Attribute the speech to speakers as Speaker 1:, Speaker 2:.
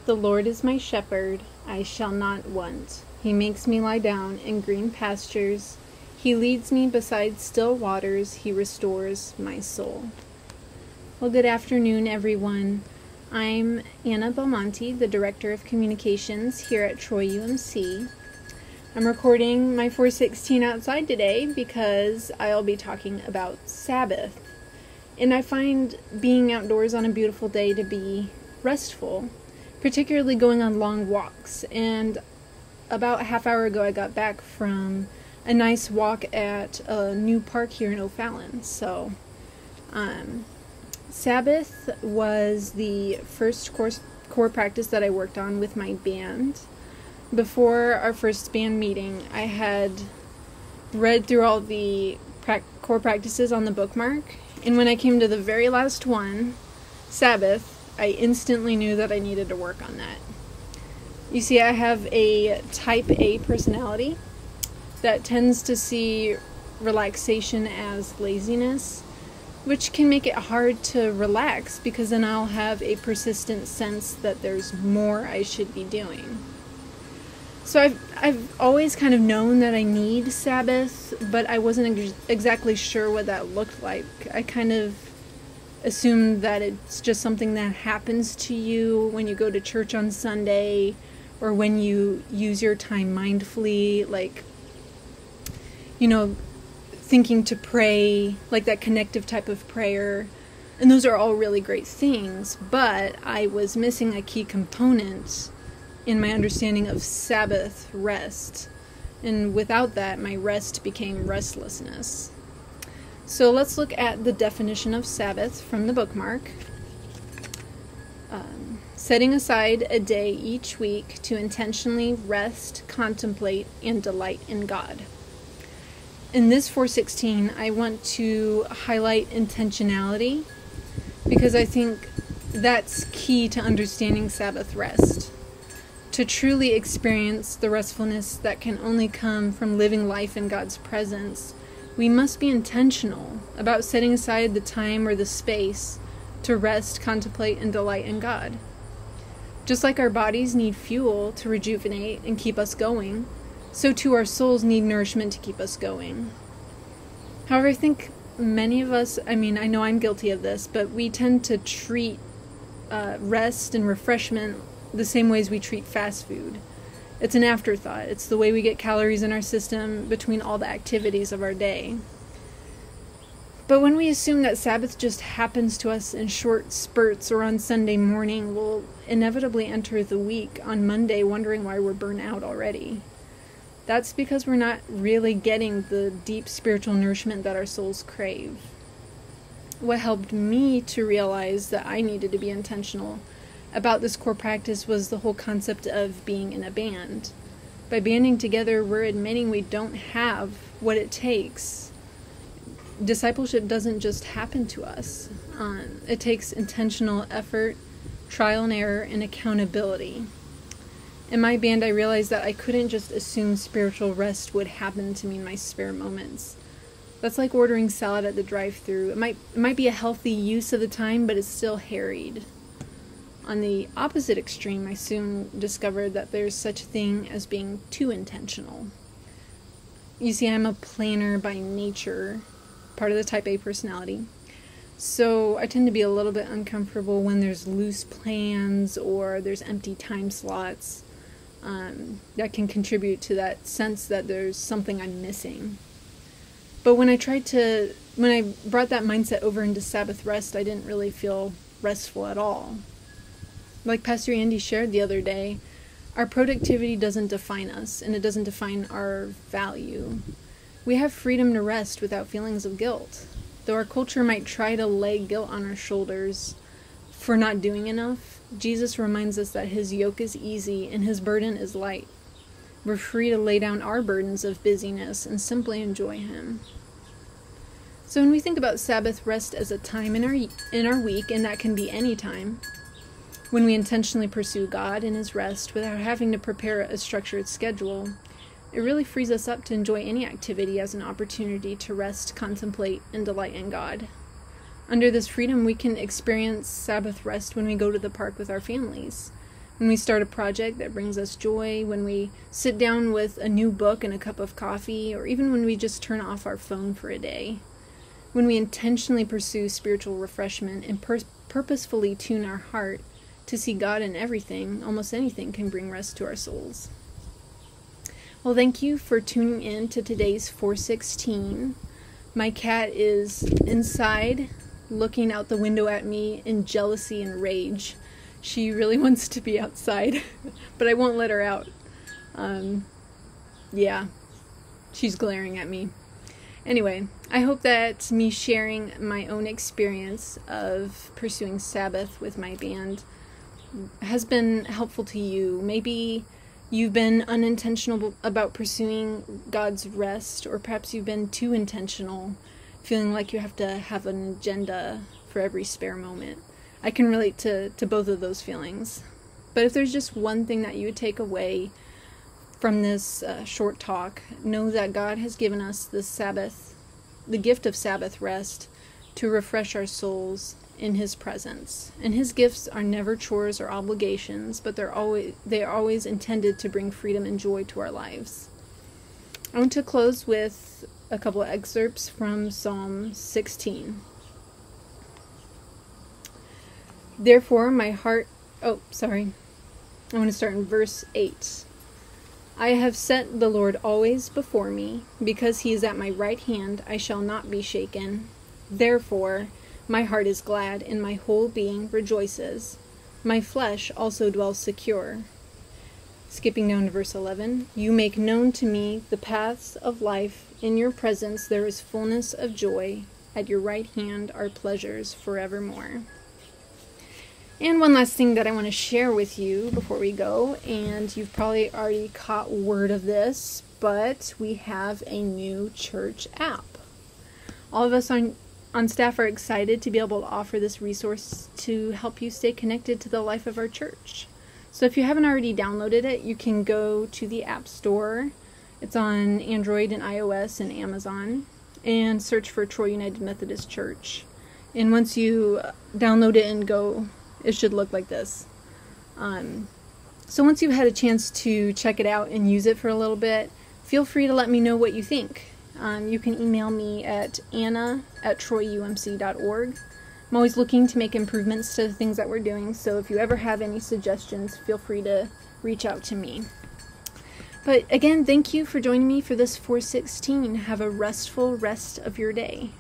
Speaker 1: The Lord is my shepherd, I shall not want. He makes me lie down in green pastures. He leads me beside still waters. He restores my soul. Well, good afternoon, everyone. I'm Anna Belmonte, the Director of Communications here at Troy UMC. I'm recording my 416 outside today because I'll be talking about Sabbath. And I find being outdoors on a beautiful day to be restful, particularly going on long walks. And about a half hour ago, I got back from a nice walk at a new park here in O'Fallon. So, Sabbath was the first core practice that I worked on with my band. Before our first band meeting, I had read through all the core practices on the bookmark, and when I came to the very last one, Sabbath, I instantly knew that I needed to work on that. You see, I have a type A personality that tends to see relaxation as laziness, which can make it hard to relax because then I'll have a persistent sense that there's more I should be doing. So I've always kind of known that I need Sabbath, but I wasn't exactly sure what that looked like. I kind of assumed that it's just something that happens to you when you go to church on Sunday or when you use your time mindfully, like, thinking to pray, like that connective type of prayer. And those are all really great things, but I was missing a key component in my understanding of Sabbath rest. And without that, my rest became restlessness. So let's look at the definition of Sabbath from the bookmark. Setting aside a day each week to intentionally rest, contemplate, and delight in God. In this 416, I want to highlight intentionality because I think that's key to understanding Sabbath rest. To truly experience the restfulness that can only come from living life in God's presence, we must be intentional about setting aside the time or the space to rest, contemplate, and delight in God. Just like our bodies need fuel to rejuvenate and keep us going, so too our souls need nourishment to keep us going. However, I think many of us, I know I'm guilty of this, but we tend to treat rest and refreshment the same ways we treat fast food. It's an afterthought. It's the way we get calories in our system between all the activities of our day. But when we assume that Sabbath just happens to us in short spurts or on Sunday morning, we'll inevitably enter the week on Monday wondering why we're burnt out already. That's because we're not really getting the deep spiritual nourishment that our souls crave. What helped me to realize that I needed to be intentional about this core practice was the whole concept of being in a band. By banding together, we're admitting we don't have what it takes. Discipleship doesn't just happen to us. It takes intentional effort, trial and error, and accountability. In my band, I realized that I couldn't just assume spiritual rest would happen to me in my spare moments. That's like ordering salad at the drive-thru. It might be a healthy use of the time, but it's still harried. On the opposite extreme, I soon discovered that there's such a thing as being too intentional. You see, I'm a planner by nature, part of the type A personality. So I tend to be a little bit uncomfortable when there's loose plans or there's empty time slots. That can contribute to that sense that there's something I'm missing. But when I brought that mindset over into Sabbath rest, I didn't really feel restful at all. Like Pastor Andy shared the other day, our productivity doesn't define us, and it doesn't define our value. We have freedom to rest without feelings of guilt. Though our culture might try to lay guilt on our shoulders for not doing enough, Jesus reminds us that his yoke is easy and his burden is light. We're free to lay down our burdens of busyness and simply enjoy him. So when we think about Sabbath rest as a time in our week, and that can be any time, when we intentionally pursue God in his rest without having to prepare a structured schedule, it really frees us up to enjoy any activity as an opportunity to rest, contemplate, and delight in God. Under this freedom, we can experience Sabbath rest when we go to the park with our families. when we start a project that brings us joy, when we sit down with a new book and a cup of coffee, or even when we just turn off our phone for a day. When we intentionally pursue spiritual refreshment and purposefully tune our heart to see God in everything, almost anything can bring rest to our souls. Well, thank you for tuning in to today's 416. My cat is inside, looking out the window at me in jealousy and rage. She really wants to be outside, but I won't let her out. Yeah, she's glaring at me. Anyway, I hope that me sharing my own experience of pursuing Sabbath with my band has been helpful to you. Maybe you've been unintentional about pursuing God's rest, or perhaps you've been too intentional, feeling like you have to have an agenda for every spare moment. I can relate to both of those feelings. But if there's just one thing that you would take away from this short talk, know that God has given us the gift of Sabbath rest, to refresh our souls in His presence. And His gifts are never chores or obligations, but they are always intended to bring freedom and joy to our lives. I want to close with a couple of excerpts from Psalm 16. Therefore, I want to start in verse 8. I have set the Lord always before me, because He is at my right hand, I shall not be shaken. Therefore, my heart is glad, and my whole being rejoices. My flesh also dwells secure. Skipping down to verse 11. You make known to me the paths of life. In your presence there is fullness of joy. At your right hand are pleasures forevermore. And one last thing that I want to share with you before we go, and you've probably already caught word of this, but we have a new church app. All of us on staff are excited to be able to offer this resource to help you stay connected to the life of our church. So if you haven't already downloaded it, you can go to the App Store. It's on Android and iOS and Amazon, and search for Troy United Methodist Church. And once you download it and go, it should look like this. So once you've had a chance to check it out and use it for a little bit, feel free to let me know what you think. You can email me at anna@troyumc.org. I'm always looking to make improvements to the things that we're doing, so if you ever have any suggestions, feel free to reach out to me. But again, thank you for joining me for this 416. Have a restful rest of your day.